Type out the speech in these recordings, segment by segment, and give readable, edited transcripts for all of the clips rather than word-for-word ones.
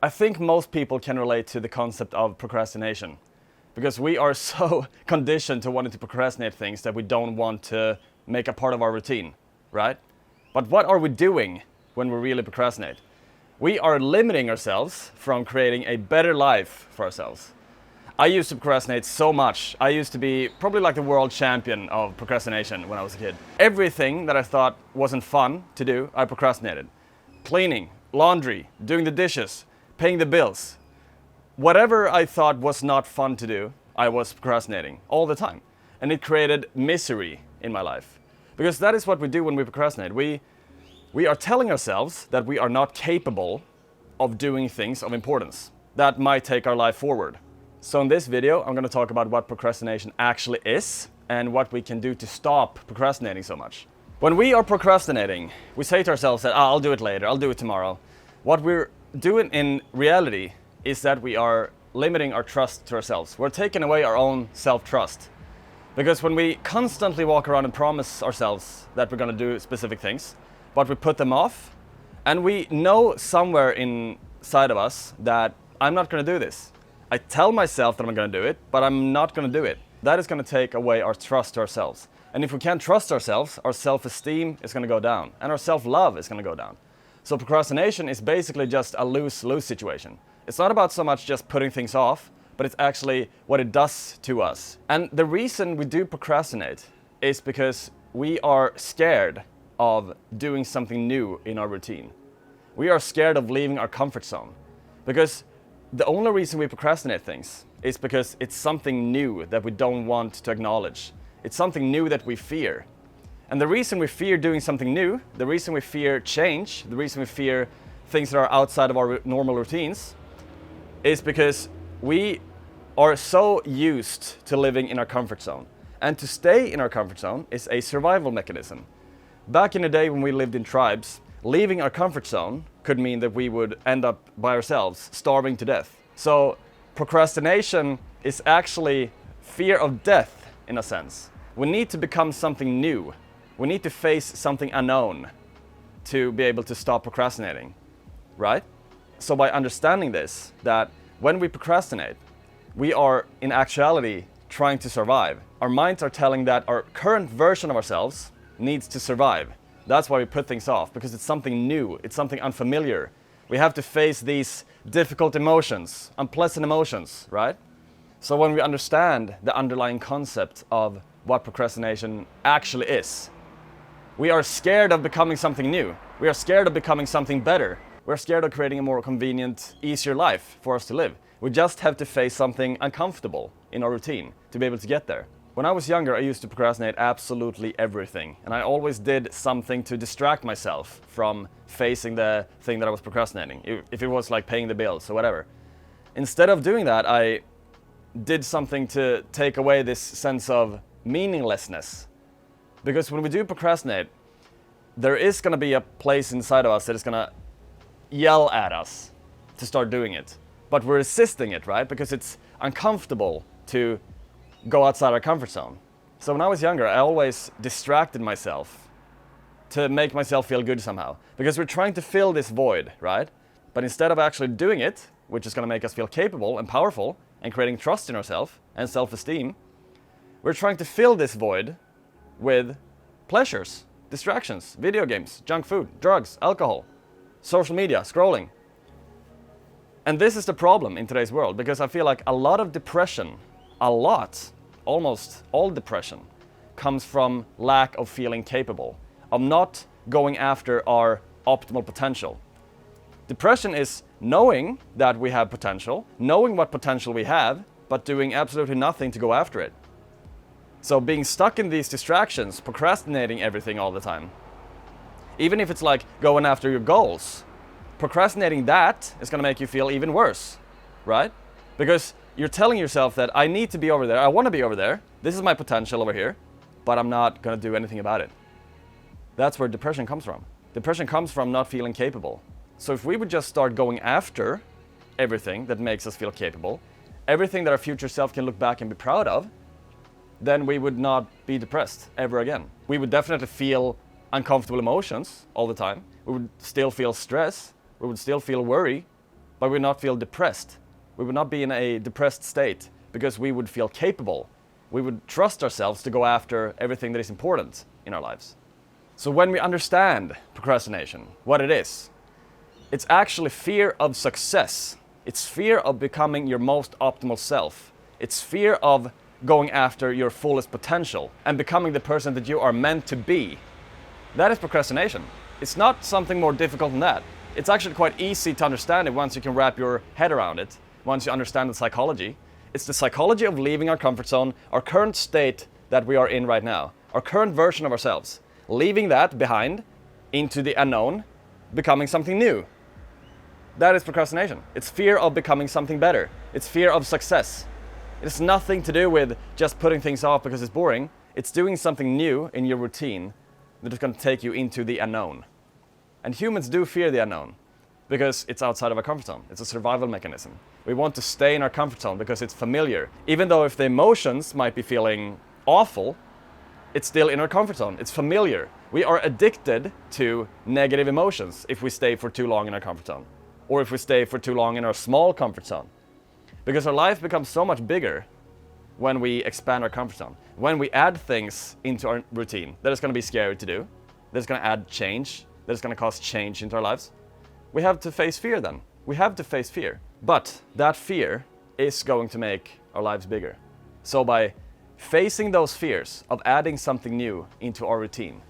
I think most people can relate to the concept of procrastination because we are so conditioned to wanting to procrastinate things that we don't want to make a part of our routine, right? But what are we doing when we really procrastinate? We are limiting ourselves from creating a better life for ourselves. I used to procrastinate so much. I used to be probably like the world champion of procrastination when I was a kid. Everything that I thought wasn't fun to do, I procrastinated. Cleaning, laundry, doing the dishes, paying the bills. Whatever I thought was not fun to do, I was procrastinating all the time. And it created misery in my life. Because that is what we do when we procrastinate. We are telling ourselves that we are not capable of doing things of importance that might take our life forward. So in this video, I'm going to talk about what procrastination actually is and what we can do to stop procrastinating so much. When we are procrastinating, we say to ourselves that, I'll do it later, I'll do it tomorrow. What we're doing in reality is that we are limiting our trust to ourselves. We're taking away our own self-trust. Because when we constantly walk around and promise ourselves that we're going to do specific things, but we put them off, and we know somewhere inside of us that I'm not going to do this. I tell myself that I'm going to do it, but I'm not going to do it. That is going to take away our trust to ourselves. And if we can't trust ourselves, our self-esteem is going to go down, and our self-love is going to go down. So procrastination is basically just a lose-lose situation. It's not about so much just putting things off, but it's actually what it does to us. And the reason we do procrastinate is because we are scared of doing something new in our routine. We are scared of leaving our comfort zone. Because the only reason we procrastinate things is because it's something new that we don't want to acknowledge. It's something new that we fear. And the reason we fear doing something new, the reason we fear change, the reason we fear things that are outside of our normal routines, is because we are so used to living in our comfort zone. And to stay in our comfort zone is a survival mechanism. Back in the day when we lived in tribes, leaving our comfort zone could mean that we would end up by ourselves, starving to death. So procrastination is actually fear of death in a sense. We need to become something new. We need to face something unknown to be able to stop procrastinating, right? So by understanding this, that when we procrastinate, we are in actuality trying to survive. Our minds are telling that our current version of ourselves needs to survive. That's why we put things off, because it's something new, it's something unfamiliar. We have to face these difficult emotions, unpleasant emotions, right? So when we understand the underlying concept of what procrastination actually is, we are scared of becoming something new. We are scared of becoming something better. We're scared of creating a more convenient, easier life for us to live. We just have to face something uncomfortable in our routine to be able to get there. When I was younger, I used to procrastinate absolutely everything. And I always did something to distract myself from facing the thing that I was procrastinating. If it was like paying the bills or whatever. Instead of doing that, I did something to take away this sense of meaninglessness. Because when we do procrastinate, there is going to be a place inside of us that is going to yell at us to start doing it. But we're resisting it, right? Because it's uncomfortable to go outside our comfort zone. So when I was younger, I always distracted myself to make myself feel good somehow. Because we're trying to fill this void, right? But instead of actually doing it, which is going to make us feel capable and powerful and creating trust in ourselves and self-esteem, we're trying to fill this void with pleasures, distractions, video games, junk food, drugs, alcohol, social media, scrolling. And this is the problem in today's world, because I feel like a lot of depression, almost all depression, comes from lack of feeling capable, of not going after our optimal potential. Depression is knowing that we have potential, knowing what potential we have, but doing absolutely nothing to go after it. So being stuck in these distractions, procrastinating everything all the time, even if it's like going after your goals, procrastinating that is going to make you feel even worse, right? Because you're telling yourself that I need to be over there, I want to be over there, this is my potential over here, but I'm not going to do anything about it. That's where depression comes from. Depression comes from not feeling capable. So if we would just start going after everything that makes us feel capable, everything that our future self can look back and be proud of, then we would not be depressed ever again. We would definitely feel uncomfortable emotions all the time. We would still feel stress. We would still feel worry. but we would not feel depressed. We would not be in a depressed state because we would feel capable. We would trust ourselves to go after everything that is important in our lives. So when we understand procrastination, what it is, it's actually fear of success. It's fear of becoming your most optimal self. It's fear of going after your fullest potential and becoming the person that you are meant to be. That is procrastination. It's not something more difficult than that. It's actually quite easy to understand it once you can wrap your head around it, once you understand the psychology. It's the psychology of leaving our comfort zone, our current state that we are in right now, our current version of ourselves, leaving that behind into the unknown, becoming something new. That is procrastination. It's fear of becoming something better. It's fear of success. It has nothing to do with just putting things off because it's boring. It's doing something new in your routine that is going to take you into the unknown. And humans do fear the unknown because it's outside of our comfort zone. It's a survival mechanism. We want to stay in our comfort zone because it's familiar. Even though if the emotions might be feeling awful, it's still in our comfort zone. It's familiar. We are addicted to negative emotions if we stay for too long in our comfort zone, or if we stay for too long in our small comfort zone. Because our life becomes so much bigger when we expand our comfort zone. When we add things into our routine that is going to be scary to do, that is going to add change, that is going to cause change into our lives, we have to face fear then. We have to face fear. But that fear is going to make our lives bigger. So by facing those fears of adding something new into our routine,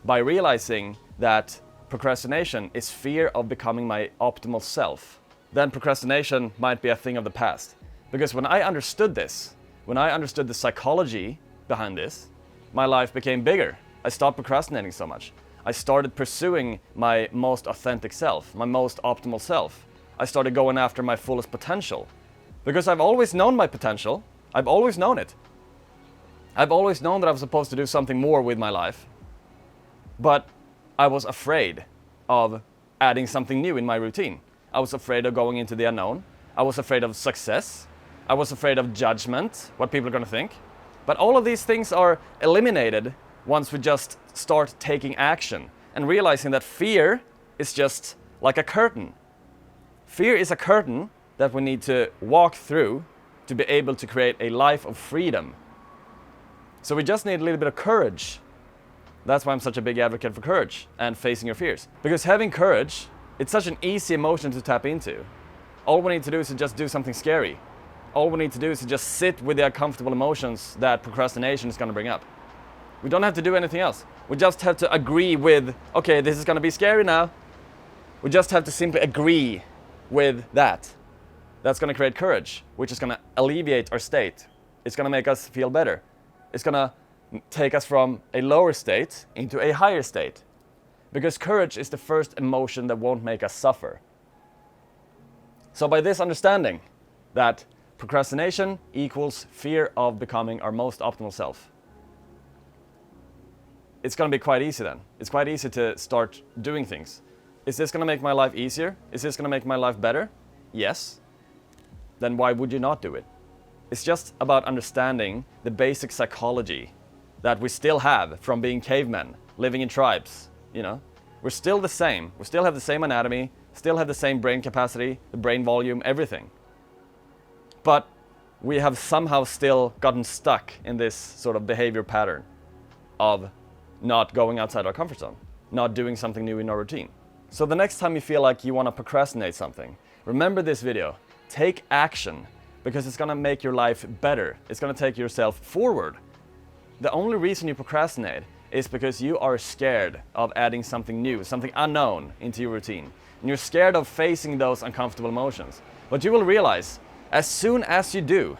by realizing that procrastination is fear of becoming my optimal self, then procrastination might be a thing of the past. Because when I understood this, when I understood the psychology behind this, my life became bigger. I stopped procrastinating so much. I started pursuing my most authentic self, my most optimal self. I started going after my fullest potential. Because I've always known my potential. I've always known it. I've always known that I was supposed to do something more with my life. But I was afraid of adding something new in my routine. I was afraid of going into the unknown. I was afraid of success. I was afraid of judgment, what people are going to think. But all of these things are eliminated once we just start taking action and realizing that fear is just like a curtain. Fear is a curtain that we need to walk through to be able to create a life of freedom. So we just need a little bit of courage. That's why I'm such a big advocate for courage and facing your fears. Because having courage, it's such an easy emotion to tap into. All we need to do is to just do something scary. All we need to do is to just sit with the uncomfortable emotions that procrastination is going to bring up. We don't have to do anything else. We just have to agree with, okay, this is going to be scary now. We just have to simply agree with that. That's going to create courage, which is going to alleviate our state. It's going to make us feel better. It's going to take us from a lower state into a higher state. Because courage is the first emotion that won't make us suffer. So by this understanding that procrastination equals fear of becoming our most optimal self, it's going to be quite easy then. It's quite easy to start doing things. Is this going to make my life easier? Is this going to make my life better? Yes. Then why would you not do it? It's just about understanding the basic psychology that we still have from being cavemen, living in tribes, you know? We're still the same. We still have the same anatomy, still have the same brain capacity, the brain volume, everything. But we have somehow still gotten stuck in this sort of behavior pattern of not going outside our comfort zone, not doing something new in our routine. So the next time you feel like you want to procrastinate something, remember this video. Take action, because it's going to make your life better. It's going to take yourself forward. The only reason you procrastinate is because you are scared of adding something new, something unknown into your routine. And you're scared of facing those uncomfortable emotions. But you will realize, as soon as you do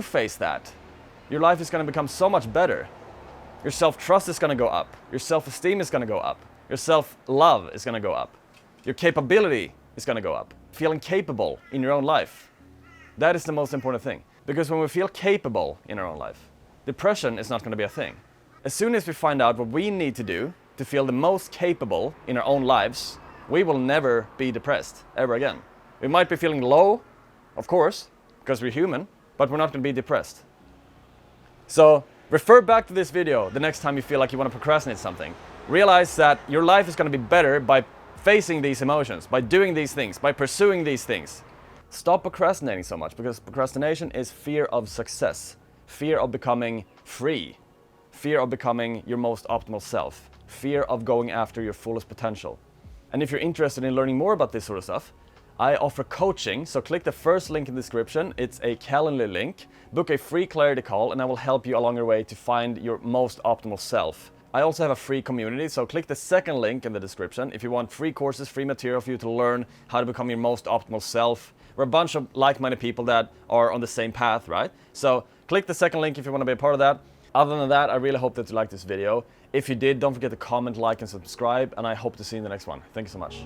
face that, your life is going to become so much better. Your self-trust is going to go up. Your self-esteem is going to go up. Your self-love is going to go up. Your capability is going to go up. Feeling capable in your own life. That is the most important thing. Because when we feel capable in our own life, depression is not going to be a thing. As soon as we find out what we need to do to feel the most capable in our own lives, we will never be depressed ever again. We might be feeling low, of course, because we're human, but we're not going to be depressed. So refer back to this video the next time you feel like you want to procrastinate something. Realize that your life is going to be better by facing these emotions, by doing these things, by pursuing these things. Stop procrastinating so much, because procrastination is fear of success, fear of becoming free, fear of becoming your most optimal self, fear of going after your fullest potential. And if you're interested in learning more about this sort of stuff, I offer coaching, so click the first link in the description. It's a Calendly link. Book a free clarity call and I will help you along your way to find your most optimal self. I also have a free community, so click the second link in the description if you want free courses, free material for you to learn how to become your most optimal self. We're a bunch of like-minded people that are on the same path, right? So click the second link if you want to be a part of that. Other than that, I really hope that you liked this video. If you did, don't forget to comment, like, and subscribe, and I hope to see you in the next one. Thank you so much.